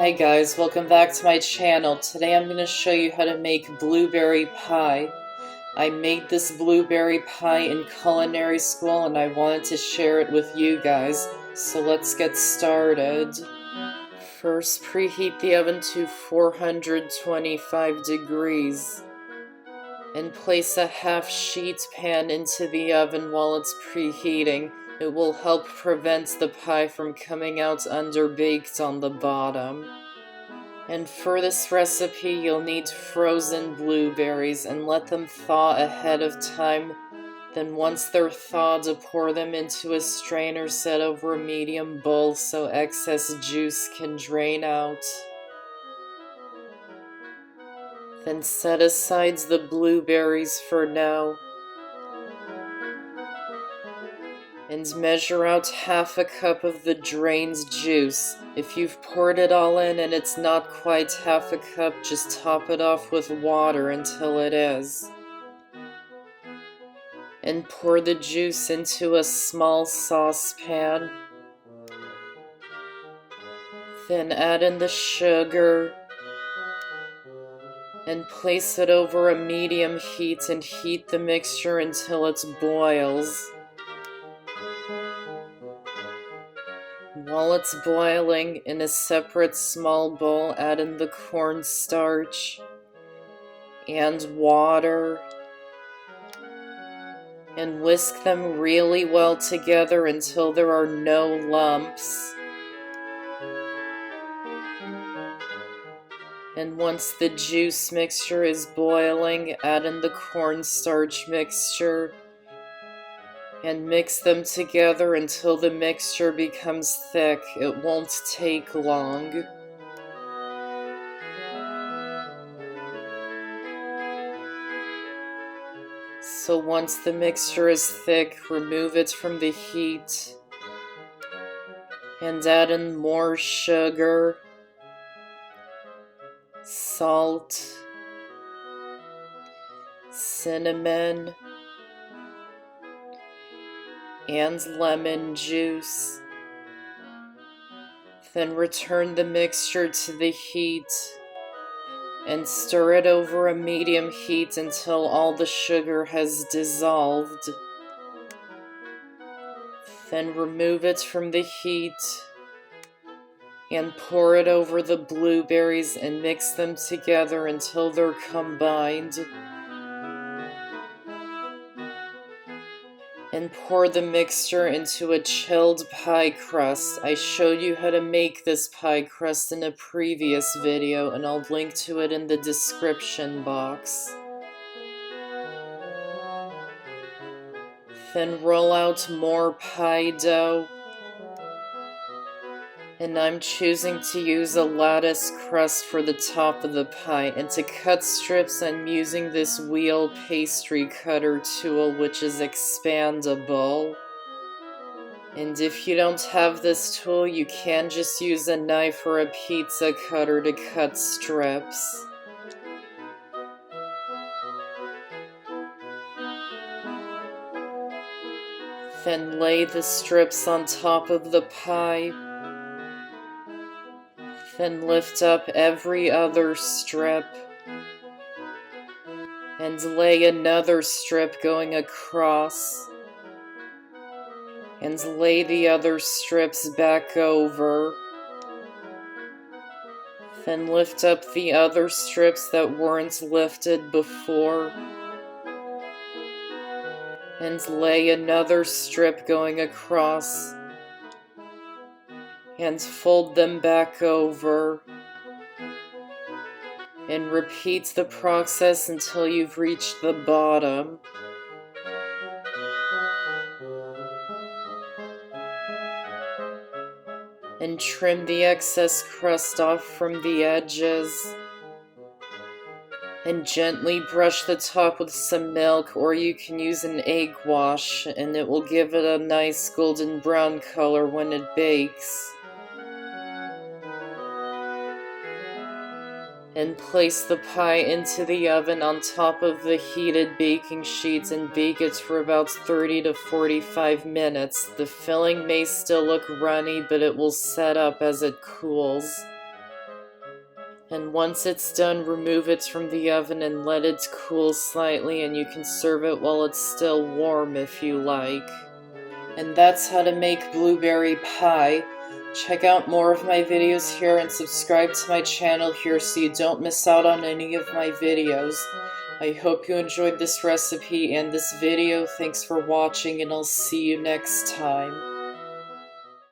Hi guys, welcome back to my channel. Today I'm going to show you how to make blueberry pie. I made this blueberry pie in culinary school and I wanted to share it with you guys. So let's get started. First, preheat the oven to 425 degrees. And place a half-sheet pan into the oven while it's preheating. It will help prevent the pie from coming out underbaked on the bottom. And for this recipe, you'll need frozen blueberries and let them thaw ahead of time. Then once they're thawed, pour them into a strainer set over a medium bowl so excess juice can drain out. Then set aside the blueberries for now. And measure out half a cup of the drained juice. If you've poured it all in and it's not quite half a cup, just top it off with water until it is. And pour the juice into a small saucepan. Then add in the sugar. And place it over a medium heat and heat the mixture until it boils. While it's boiling, in a separate small bowl, add in the cornstarch and water and whisk them really well together until there are no lumps. And once the juice mixture is boiling, add in the cornstarch mixture and mix them together until the mixture becomes thick. It won't take long. So once the mixture is thick, remove it from the heat and add in more sugar, salt, cinnamon, and lemon juice. Then return the mixture to the heat and stir it over a medium heat until all the sugar has dissolved. Then remove it from the heat and pour it over the blueberries and mix them together until they're combined. And pour the mixture into a chilled pie crust. I showed you how to make this pie crust in a previous video, and I'll link to it in the description box. Then roll out more pie dough. And I'm choosing to use a lattice crust for the top of the pie. And to cut strips, I'm using this wheel pastry cutter tool, which is expandable. And if you don't have this tool, you can just use a knife or a pizza cutter to cut strips. Then lay the strips on top of the pie. Then lift up every other strip and lay another strip going across and lay the other strips back over. Then lift up the other strips that weren't lifted before and lay another strip going across and fold them back over, and repeat the process until you've reached the bottom. And trim the excess crust off from the edges. And gently brush the top with some milk, or you can use an egg wash, and it will give it a nice golden brown color when it bakes. And place the pie into the oven on top of the heated baking sheets and bake it for about 30 to 45 minutes. The filling may still look runny, but it will set up as it cools. And once it's done, remove it from the oven and let it cool slightly, and you can serve it while it's still warm if you like. And that's how to make blueberry pie. Check out more of my videos here and subscribe to my channel here so you don't miss out on any of my videos. I hope you enjoyed this recipe and this video. Thanks for watching, and I'll see you next time.